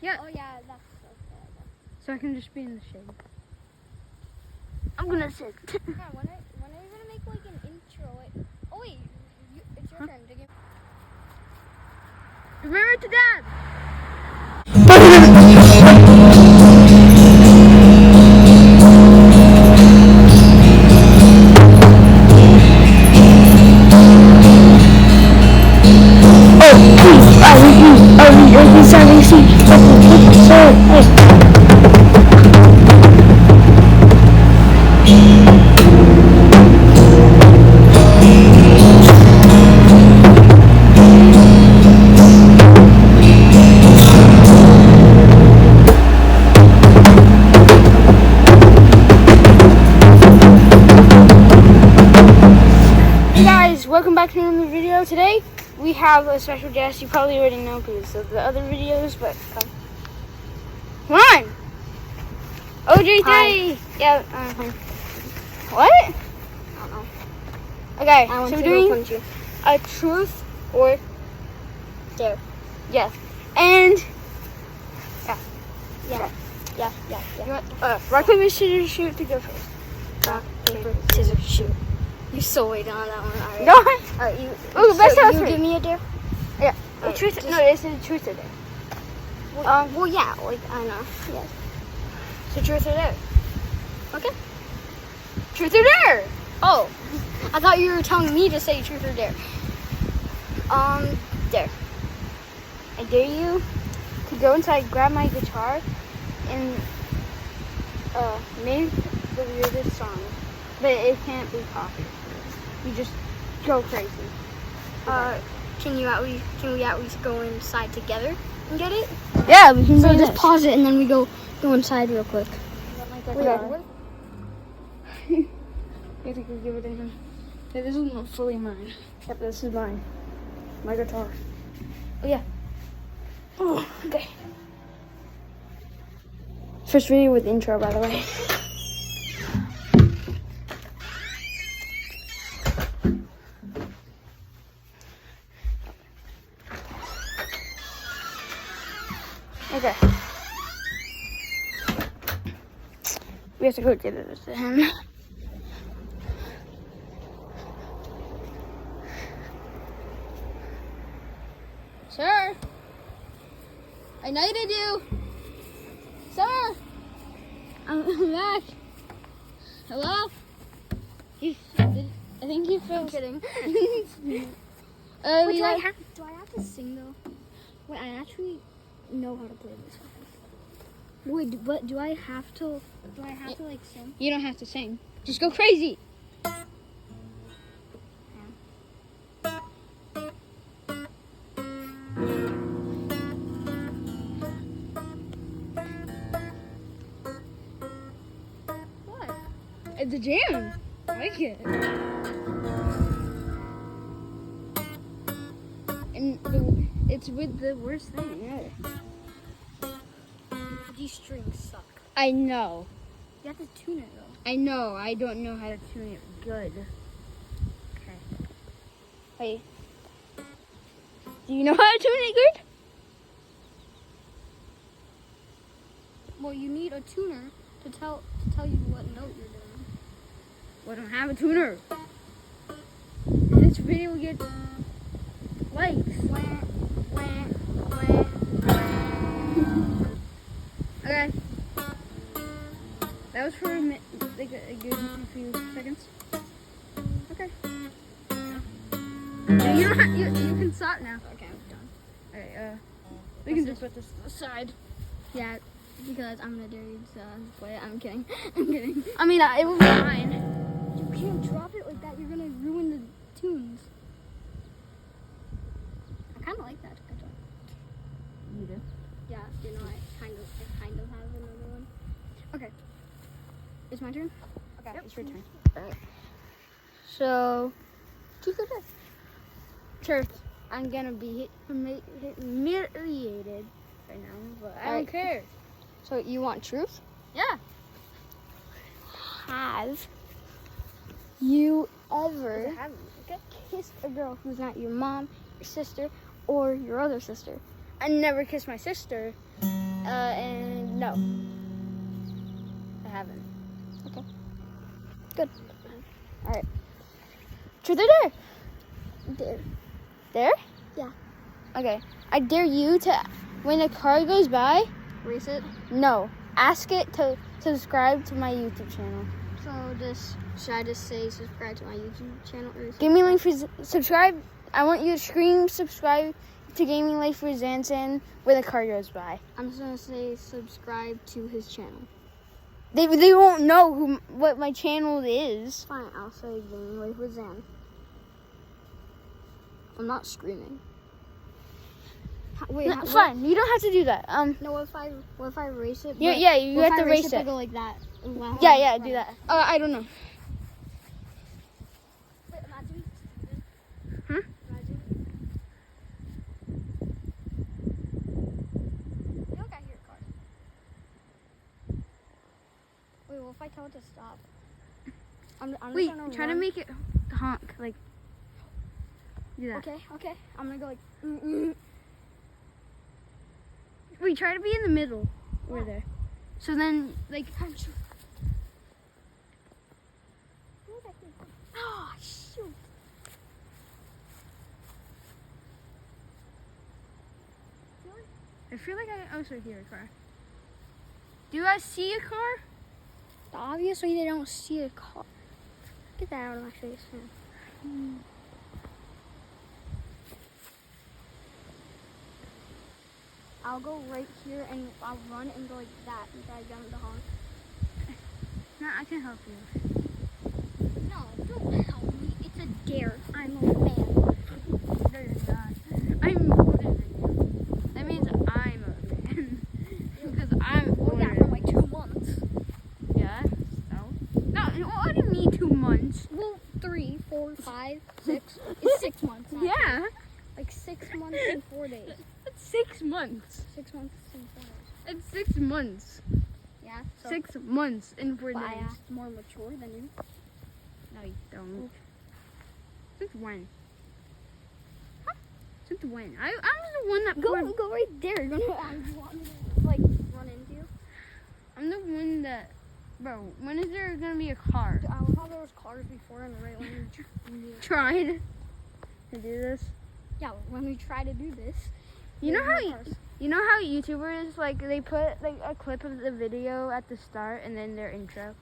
Yeah. Oh yeah, that's okay. So I can just be in the shade. I'm gonna sit. Yeah, when are you gonna make like an intro? Oh wait, it's your turn to give. Remember to dab. Welcome back to another video. Today we have a special guest. You probably already know because of the other videos, but come on, og3. Hi. Yeah. What? I don't know. Okay, I want so to we're go doing punch you. a truth or Dare. yes, and Yeah. you want rock paper scissors shoot to go first. Rock, paper, scissors, shoot. You so waiting on that one. All right. Go on. All right, you. Ooh, best out of you three. give me a dare. Yeah. All right, Truth. just- No, this is truth or dare. Well, yeah. Like I know. Yes. So truth or dare. Okay. Truth or dare. Oh, I thought you were telling me to say truth or dare. Dare. I dare you to go inside, grab my guitar, and make the weirdest song. But it can't be pop. You just go crazy. Can we at least go inside together and get it? Yeah, we can So do just this. pause it and then we go inside real quick. Okay. You have to go give it to him. Okay, this is not fully mine. Yep, this is mine. My guitar. Oh, yeah. Oh, okay. First video with intro, by the way. Okay. We have to go get it to him. Sir, I knighted you. Sir, I'm back. Hello? I think he fell. I'm kidding. We Wait, do I like- have to sing though? Wait, I actually know how to play this. Wait, but do I have to? Do I have to like sing? You don't have to sing. Just go crazy. What? It's a jam. I like it. And it's with the worst thing ever. These strings suck. I know. You have to tune it though. I know. I don't know how to tune it good. Okay. Wait. Do you know how to tune it good? Well, you need a tuner to tell you what note you're doing. Well, I don't have a tuner. This video will get likes. Okay. That was for like a good few seconds. Okay. Yeah, you don't have, you can stop now. Okay, I'm done. Alright, we can just put this aside. Yeah, because I'm gonna dare you to play it. I'm kidding. I'm kidding. I mean, it will be fine. You can't drop it like that. You're gonna ruin the tunes. I kind of like that guitar. You do? Yeah, you know, I kind of have another one. Okay, it's my turn. Okay, Yep. it's your turn. Alright. So, Truth or dare? truth, I'm gonna be humiliated right now, but I don't Alright. care. So you want truth? Yeah. Have you ever kissed a girl who's not your mom, your sister, or your other sister? I never kissed my sister. And no. I haven't. Okay. Good. Alright. Truth or dare? Dare. Dare? Yeah. Okay. I dare you to, when a car goes by, Race it. no. Ask it to subscribe to my YouTube channel. So should I just say subscribe to my YouTube channel? Or Give me link for subscribe. I want you to scream subscribe to Gaming Life for Zanson when a car goes by. I'm just gonna say subscribe to his channel. They won't know what my channel is. Fine, I'll say Gaming Life with Zan. I'm not screaming. Wait, No, fine. You don't have to do that. No, what if I race it? You what have if to I race But it. go like that. Yeah, do that. I don't know. Wait, imagine. Hmm? Imagine. I don't got your car. Wait, what if I tell it to stop? I'm Wait, just gonna try to run. make it honk. Like, do that. Okay. I'm gonna go like. Wait, try to be in the middle. Over there. So then, like, Oh, shoot. I feel like I also hear a car. Do I see a car? Obviously, they don't see a car. Get that out of my face, man. I'll go right here and I'll run and go like that and try to get him to honk. No, I can help you. No, don't help me. It's a dare. I'm a man. No, you're not. I'm older than you. That means I'm a man. Because I'm Well, older. yeah, for like 2 months. Yeah? No, what do you mean 2 months? Well, 3, 4, 5, 6. It's 6 months. Actually. Yeah. Like 6 months and 4 days. That's 6 months. 6 months and 4 days. It's 6 months. Yeah. So 6 months and 4 but days. I asked more mature than you. No, you don't. Since when? Since when? I was the one that Go right there. You want me to like run into you? I'm the one that. Bro, when is there gonna be a car? I love how there was cars before and right when we Tried to do this. yeah, when we try to do this. You know there's how no cars. you know how YouTubers like they put like a clip of the video at the start and then their intro.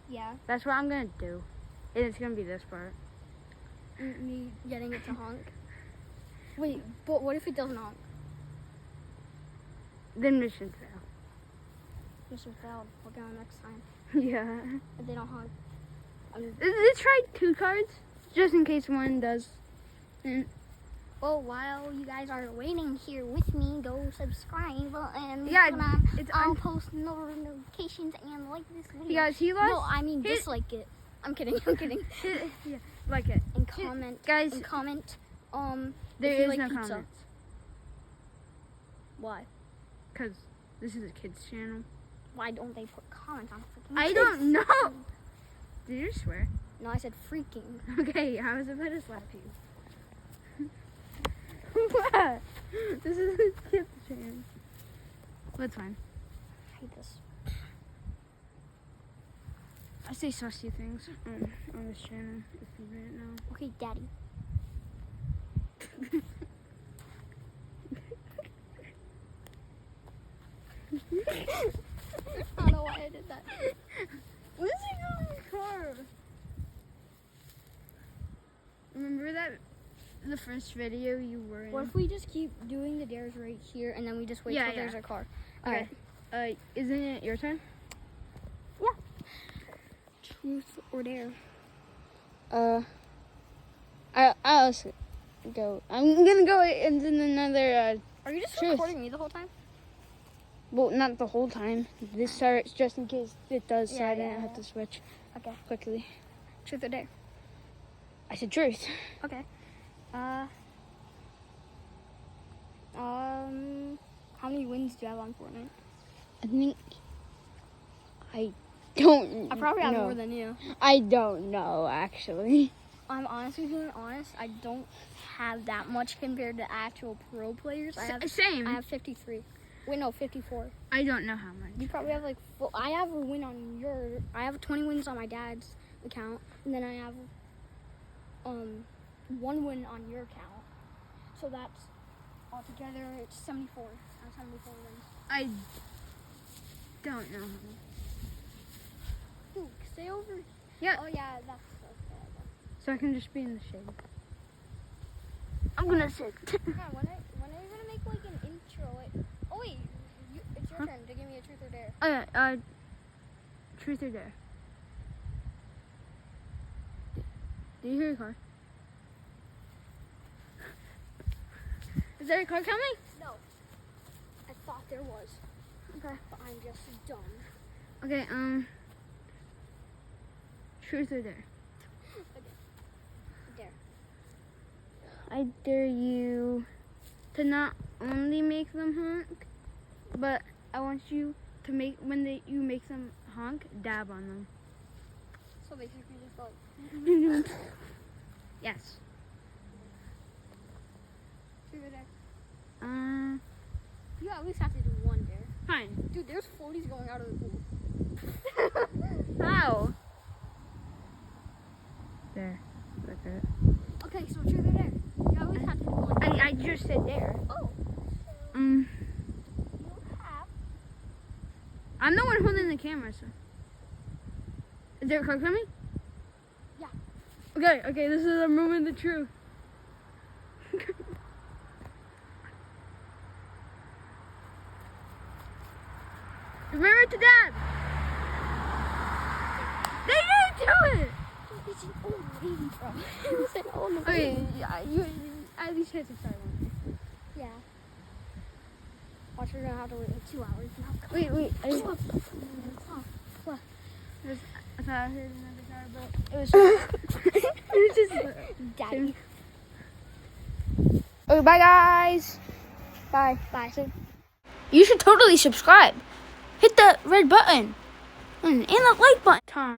Yeah, That's what I'm gonna do, and it's gonna be this part. me getting it to honk. Wait, but what if it doesn't honk? Then mission fail. Mission failed. We'll get on next time. Yeah. If they don't honk. Let's try 2 cards just in case one does. And Well, while you guys are waiting here with me, go subscribe and Yeah, I'll post notifications and like this video. you guys, he lost. No, I mean hit- dislike it. I'm kidding. Yeah, like it. And comment, Guys, And comment. there if you is like no pizza. comments Why? because this is a kids channel. Why don't they put comments on freaking? I kids? don't know. Did you swear? No, I said freaking. Okay, I was about to slap you. What? This is a kids channel. That's fine. I hate this. I say saucy things on this channel if you didn't know. Okay, Daddy. I don't know why I did that. What is he doing in the car? Remember that the first video you were in? What if we just keep doing the dares right here and then we just wait Yeah, till yeah. there's a car? Okay. Isn't it your turn? Truth or dare? I'll also go. I'm gonna go into another. Are you just Truth. recording me the whole time? Well, not the whole time. This starts just in case it does, so Yeah, I didn't yeah, have yeah. to switch Okay. quickly. Truth or dare? I said truth. Okay. How many wins do you have on Fortnite? I think I don't. I probably have know. more than you. I don't know actually. I'm honestly being honest. I don't have that much compared to actual pro players. I have Same. I have 53. Wait, no, 54. I don't know how much. You probably have like, I have a win on your, I have 20 wins on my dad's account, and then I have 1 win on your account. So that's altogether, it's 74. I have 74 wins. I don't know how much. Dude, stay over. Yeah. Oh yeah, that's okay. So I can just be in the shade. I'm gonna sit. When are you gonna make like an intro? Oh wait, it's your turn to give me a truth or dare. Oh yeah, truth or dare. Do you hear a car? Is there a car coming? No. I thought there was. Okay. But I'm just dumb. Okay, truth or dare? Dare. I dare you to not only make them honk, but I want you to make, when you make them honk, dab on them. So basically just like. Yes. Truth or dare. Uh, You at least have to do one dare. fine. Dude, there's 40s going out of the pool. How? There. Look at it. Okay, so truth or dare. You at least have to do one dare. I just said there. Oh. Um, You have. I'm the one holding the camera, so. Is there a car coming? Yeah. Okay, this is a moment of truth. Remember to dab. They didn't do it. It's an old lady, bro. It's an old lady. Okay, yeah, you at least had to start one. Yeah. Watch, we're gonna have to wait like 2 hours now. Wait. What? I thought I heard another car, but it was. It was just. Daddy. Okay, bye guys. Bye. Bye. You should totally subscribe. Hit the red button and the like button. Tom.